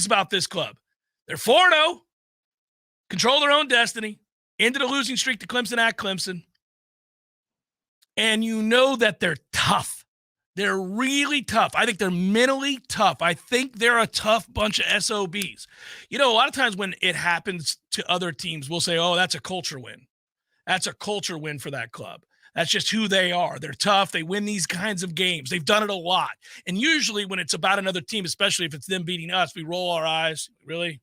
things about this club. They're 4-0, control their own destiny, ended a losing streak to Clemson at Clemson. And you know that they're tough. They're really tough. I think they're mentally tough. I think they're a tough bunch of SOBs. You know, a lot of times when it happens to other teams, we'll say, oh, that's a culture win. That's a culture win for that club. That's just who they are. They're tough. They win these kinds of games. They've done it a lot. And usually when it's about another team, especially if it's them beating us, we roll our eyes. Really?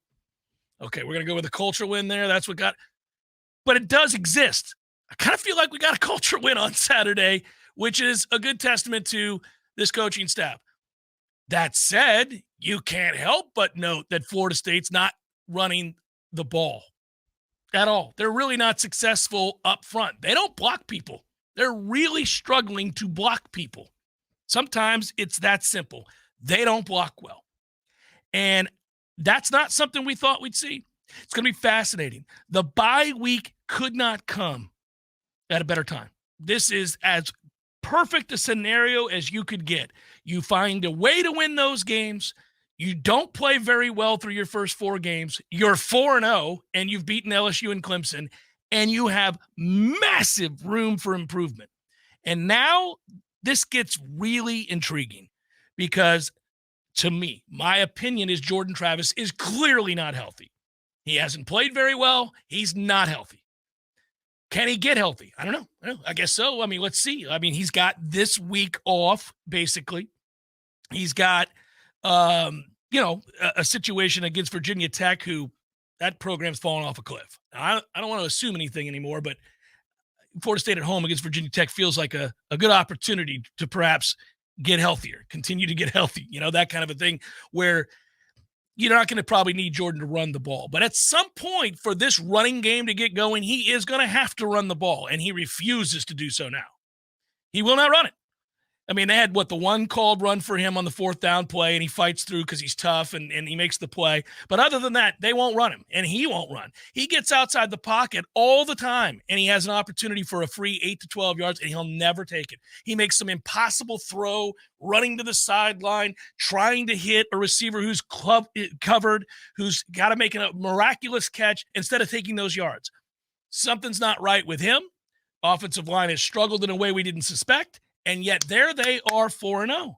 Okay, we're going to go with a culture win there. That's what got – but it does exist. I kind of feel like we got a culture win on Saturday, which is a good testament to this coaching staff. That said, you can't help but note that Florida State's not running the ball at all. They're really not successful up front. They don't block people. They're really struggling to block people. Sometimes it's that simple. They don't block well. And that's not something we thought we'd see. It's going to be fascinating. The bye week could not come at a better time. This is as perfect a scenario as you could get. You find a way to win those games. You don't play very well through your first 4 games. You're 4-0, and you've beaten LSU and Clemson, and you have massive room for improvement. And now this gets really intriguing because, to me, my opinion is Jordan Travis is clearly not healthy. He hasn't played very well. He's not healthy. Can he get healthy? I don't know. I guess so. I mean, let's see. I mean, he's got this week off, basically. He's got, a situation against Virginia Tech, who that program's fallen off a cliff. Now, I don't want to assume anything anymore, but Florida State at home against Virginia Tech feels like a good opportunity to perhaps get healthier, continue to get healthy, that kind of a thing where you're not going to probably need Jordan to run the ball. But at some point for this running game to get going, he is going to have to run the ball, and he refuses to do so now. He will not run it. I mean, they had, the one called run for him on the 4th down play, and he fights through because he's tough and he makes the play. But other than that, they won't run him, and he won't run. He gets outside the pocket all the time, and he has an opportunity for a free 8 to 12 yards, and he'll never take it. He makes some impossible throw, running to the sideline, trying to hit a receiver who's covered, who's got to make a miraculous catch instead of taking those yards. Something's not right with him. Offensive line has struggled in a way we didn't suspect. And yet there they are 4-0.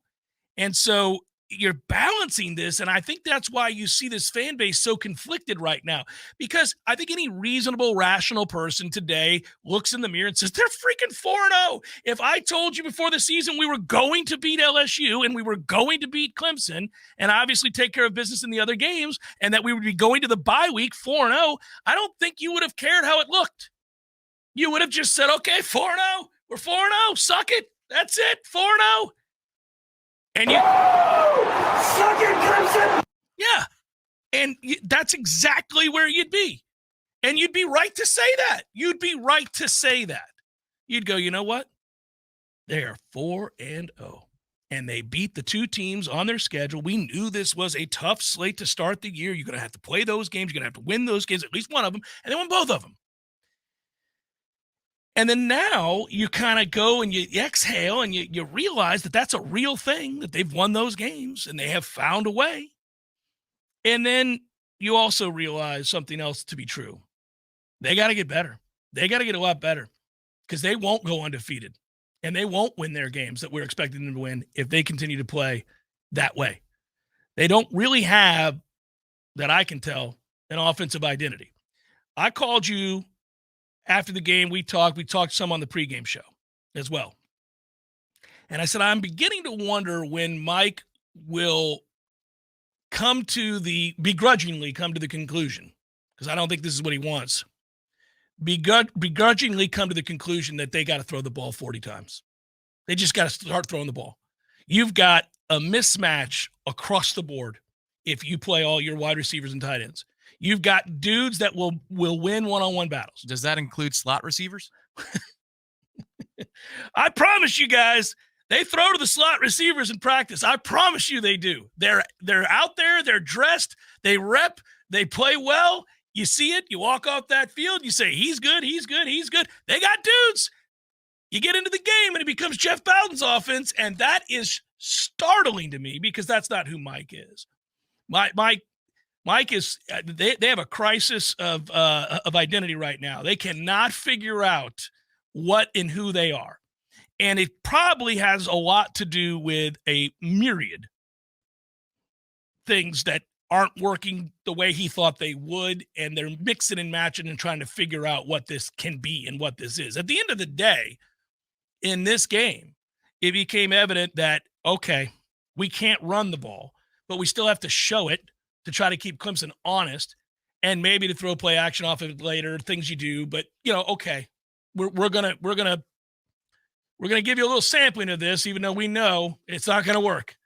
And so you're balancing this, and I think that's why you see this fan base so conflicted right now, because I think any reasonable, rational person today looks in the mirror and says, they're freaking 4-0. If I told you before the season we were going to beat LSU and we were going to beat Clemson and obviously take care of business in the other games and that we would be going to the bye week 4-0, I don't think you would have cared how it looked. You would have just said, okay, 4-0. We're 4-0. Suck it. That's it, 4-0. And you suck it, Clemson. Yeah. And that's exactly where you'd be. And you'd be right to say that. You'd be right to say that. You'd go, you know what? They are 4-0. And they beat the 2 teams on their schedule. We knew this was a tough slate to start the year. You're going to have to play those games. You're going to have to win those games, at least one of them. And they won both of them. And then now you kind of go and you exhale and you realize that that's a real thing, that they've won those games and they have found a way. And then you also realize something else to be true. They got to get better. They got to get a lot better because they won't go undefeated and they won't win their games that we're expecting them to win if they continue to play that way. They don't really have, that I can tell, an offensive identity. I called you after the game, we talked some on the pregame show as well. And I said, I'm beginning to wonder when Mike will begrudgingly come to the conclusion, because I don't think this is what he wants, begrudgingly come to the conclusion that they got to throw the ball 40 times. They just got to start throwing the ball. You've got a mismatch across the board if you play all your wide receivers and tight ends. You've got dudes that will win one-on-one battles. Does that include slot receivers? I promise you guys, they throw to the slot receivers in practice. I promise you they do. They're out there. They're dressed. They rep. They play well. You see it. You walk off that field. You say, he's good. He's good. He's good. They got dudes. You get into the game, and it becomes Jeff Bowden's offense, and that is startling to me because that's not who Mike is. Mike, Mike is they have a crisis of identity right now. They cannot figure out what and who they are. And it probably has a lot to do with a myriad things that aren't working the way he thought they would, and they're mixing and matching and trying to figure out what this can be and what this is. At the end of the day, in this game, it became evident that, okay, we can't run the ball, but we still have to show it to try to keep Clemson honest and maybe to throw play action off of it later, things you do. But, okay, we're gonna give you a little sampling of this, even though we know it's not going to work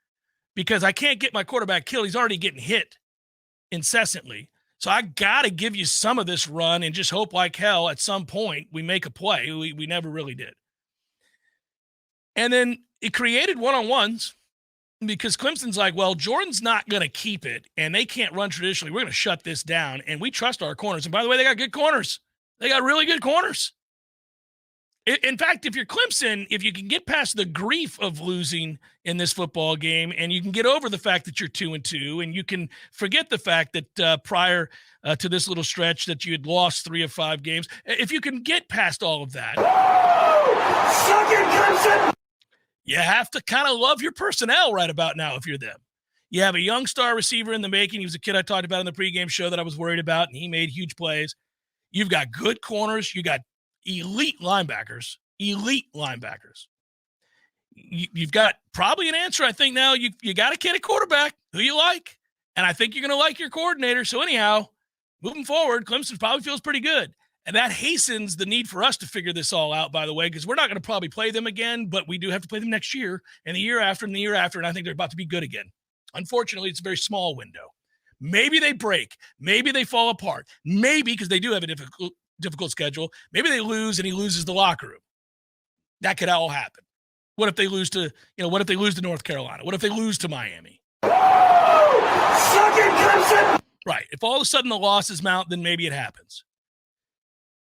because I can't get my quarterback killed. He's already getting hit incessantly. So I got to give you some of this run and just hope like hell at some point we make a play. We never really did. And then it created one-on-ones because Clemson's like, well, Jordan's not going to keep it and they can't run traditionally. We're going to shut this down and we trust our corners. And by the way, they got good corners. They got really good corners. In fact, if you're Clemson, if you can get past the grief of losing in this football game and you can get over the fact that you're 2-2 and you can forget the fact that prior to this little stretch that you had lost 3 of 5 games, if you can get past all of that, suck it, Clemson! You have to kind of love your personnel right about now if you're them. You have a young star receiver in the making. He was a kid I talked about in the pregame show that I was worried about, and he made huge plays. You've got good corners. You got elite linebackers. You've got probably an answer. I think now you got a kid at quarterback who you like, and I think you're going to like your coordinator. So anyhow, moving forward, Clemson probably feels pretty good. And that hastens the need for us to figure this all out, by the way, because we're not going to probably play them again, but we do have to play them next year and the year after and the year after, and I think they're about to be good again. Unfortunately, it's a very small window. Maybe they break. Maybe they fall apart. Maybe, because they do have a difficult schedule, maybe they lose and he loses the locker room. That could all happen. What if they lose to, North Carolina? What if they lose to Miami? Suck it, Clemson! Right. If all of a sudden the losses mount, then maybe it happens.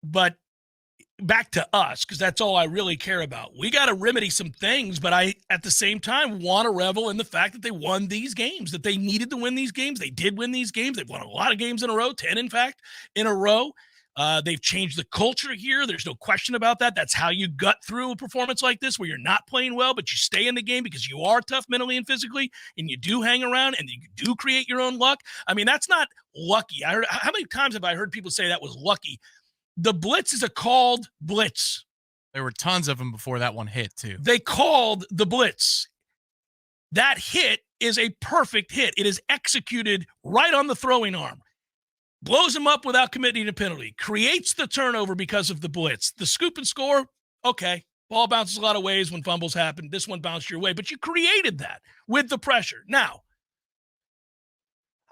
But back to us, because that's all I really care about. We got to remedy some things, but I, at the same time, want to revel in the fact that they won these games, that they needed to win these games. They did win these games. They've won a lot of games in a row, 10, in fact, in a row. They've changed the culture here. There's no question about that. That's how you gut through a performance like this where you're not playing well, but you stay in the game because you are tough mentally and physically, and you do hang around and you do create your own luck. I mean, that's not lucky. How many times have I heard people say that was lucky? The blitz is a called blitz. There were tons of them before that one hit, too. They called the blitz. That hit is a perfect hit. It is executed right on the throwing arm. Blows him up without committing a penalty. Creates the turnover because of the blitz. The scoop and score, okay. Ball bounces a lot of ways when fumbles happen. This one bounced your way, but you created that with the pressure. Now,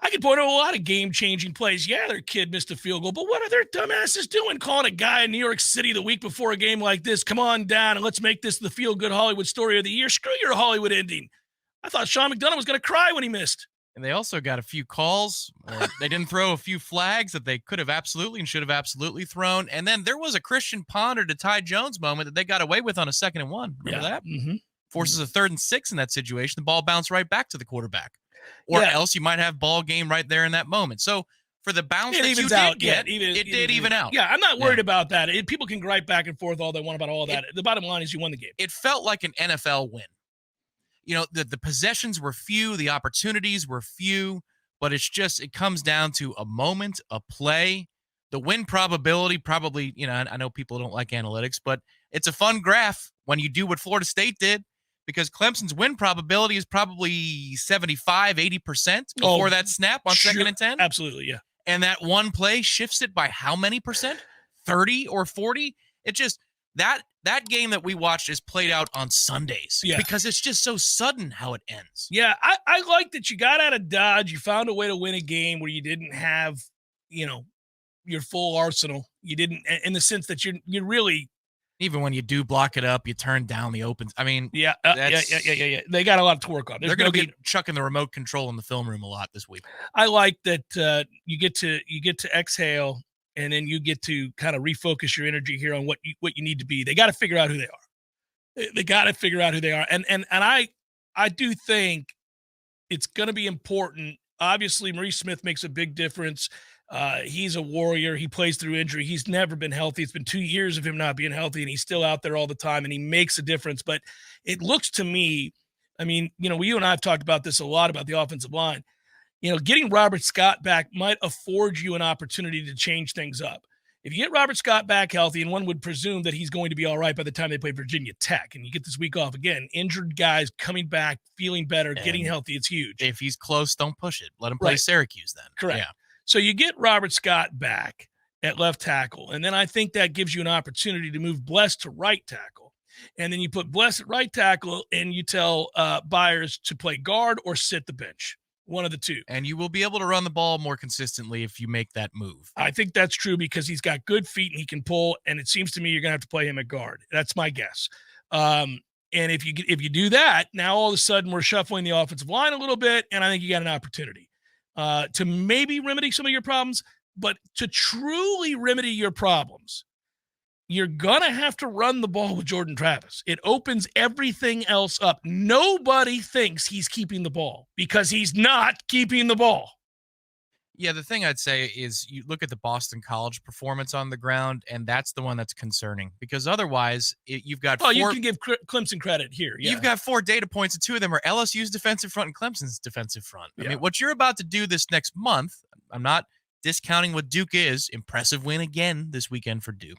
I could point out a lot of game-changing plays. Yeah, their kid missed a field goal, but what are their dumbasses doing calling a guy in New York City the week before a game like this? Come on down and let's make this the feel-good Hollywood story of the year. Screw your Hollywood ending. I thought Sean McDonough was going to cry when he missed. And they also got a few calls. They didn't throw a few flags that they could have absolutely and should have absolutely thrown. And then there was a Christian Ponder to Ty Jones moment that they got away with on a 2nd and 1. Remember that? Mm-hmm. Forces a 3rd and 6 in that situation. The ball bounced right back to the quarterback. Or else you might have ball game right there in that moment. So for the bounce that you did get, it did even out. Yeah, I'm not worried about that. People can gripe back and forth all they want about all that. The bottom line is you won the game. It felt like an NFL win. You know, the possessions were few, the opportunities were few, but it comes down to a moment, a play. The win probability probably, I know people don't like analytics, but it's a fun graph when you do what Florida State did, because Clemson's win probability is probably 75, 80% before that snap on 2nd and 10. Absolutely, yeah. And that one play shifts it by how many percent? 30 or 40? It just, that game that we watched is played out on Sundays because it's just so sudden how it ends. Yeah, I like that you got out of Dodge. You found a way to win a game where you didn't have, your full arsenal. You didn't, in the sense that you really, even when you do block it up, you turn down the opens. I mean, yeah. They got a lot to work on. They're going to be chucking the remote control in the film room a lot this week. I like that you get to exhale, and then you get to kind of refocus your energy here on what you need to be. They got to figure out who they are. They got to figure out who they are, and I do think it's going to be important obviously Maurice Smith makes a big difference. He's a warrior. He plays through injury. He's never been healthy. It's been 2 years of him not being healthy, and he's still out there all the time, and he makes a difference. But it looks to me, I mean, you and I have talked about this a lot about the offensive line. Getting Robert Scott back might afford you an opportunity to change things up. If you get Robert Scott back healthy, and one would presume that he's going to be all right by the time they play Virginia Tech, and you get this week off again, injured guys coming back, feeling better, getting healthy, it's huge. If he's close, don't push it. Let him play Syracuse then. Correct. Yeah. So you get Robert Scott back at left tackle, and then I think that gives you an opportunity to move Bless to right tackle. And then you put Bless at right tackle, and you tell Byers to play guard or sit the bench. One of the two. And you will be able to run the ball more consistently if you make that move. I think that's true because he's got good feet and he can pull, and it seems to me you're going to have to play him at guard. That's my guess. And if you do that, now all of a sudden we're shuffling the offensive line a little bit, and I think you got an opportunity to maybe remedy some of your problems. But to truly remedy your problems, you're going to have to run the ball with Jordan Travis. It opens everything else up. Nobody thinks he's keeping the ball because he's not keeping the ball. Yeah, the thing I'd say is you look at the Boston College performance on the ground, and that's the one that's concerning because otherwise you've got you can give Clemson credit here. Yeah. You've got 4 data points, and 2 of them are LSU's defensive front and Clemson's defensive front. I mean, what you're about to do this next month, I'm not discounting what Duke is. Impressive win again this weekend for Duke.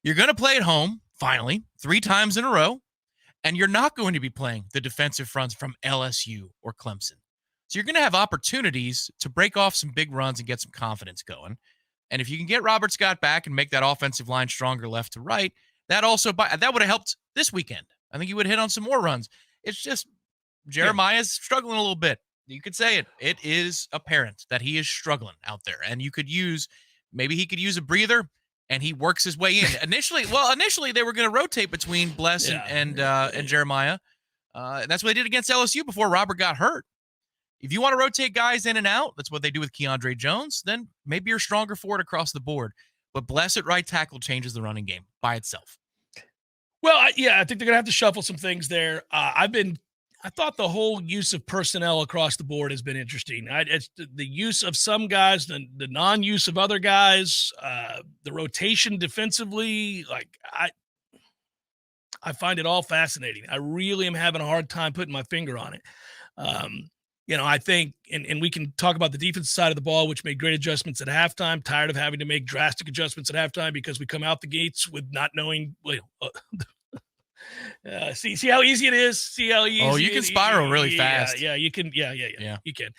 You're going to play at home, finally, 3 times in a row, and you're not going to be playing the defensive fronts from LSU or Clemson. So you're going to have opportunities to break off some big runs and get some confidence going. And if you can get Robert Scott back and make that offensive line stronger left to right, that would have helped this weekend. I think you would hit on some more runs. It's just Jeremiah's struggling a little bit. You could say it. It is apparent that he is struggling out there, and maybe he could use a breather. And he works his way in. Initially they were going to rotate between Bless and Jeremiah. That's what they did against LSU before Robert got hurt. If you want to rotate guys in and out, that's what they do with Keandre Jones, then maybe you're stronger for it across the board. But Bless at right tackle changes the running game by itself. Well, I think they're going to have to shuffle some things there. I thought the whole use of personnel across the board has been interesting. It's the use of some guys, the non-use of other guys, the rotation defensively. I find it all fascinating. I really am having a hard time putting my finger on it. I think, and we can talk about the defensive side of the ball, which made great adjustments at halftime. Tired of having to make drastic adjustments at halftime because we come out the gates with not knowing. See how easy it is. See how easy. Oh, you can spiral really fast. Yeah, you can. Yeah. You can.